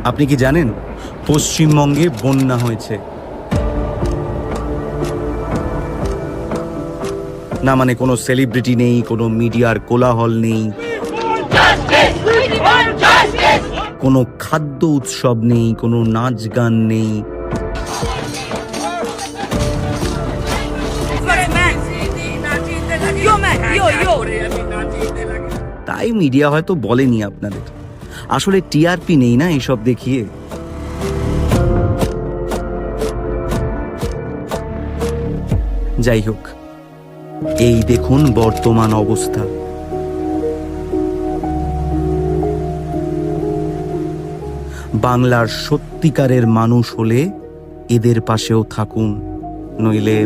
আপনি কি জানেন পশ্চিমবঙ্গে বন্যা হয়েছে? না মানে কোনো সেলিব্রিটি নেই, কোনো মিডিয়ার কোলাহল নেই, কোনো খাদ্য উৎসব নেই, কোনো নাচ গান নেই। তাই মিডিয়া হয়তো বলেনি আপনাদের। আসলে টিআরপি নেই না এসব দেখিয়ে। যাই হোক, এই দেখুন বর্তমান অবস্থা। বাংলার সত্যিকারের মানুষ হলে এদের পাশেও থাকুন, নইলে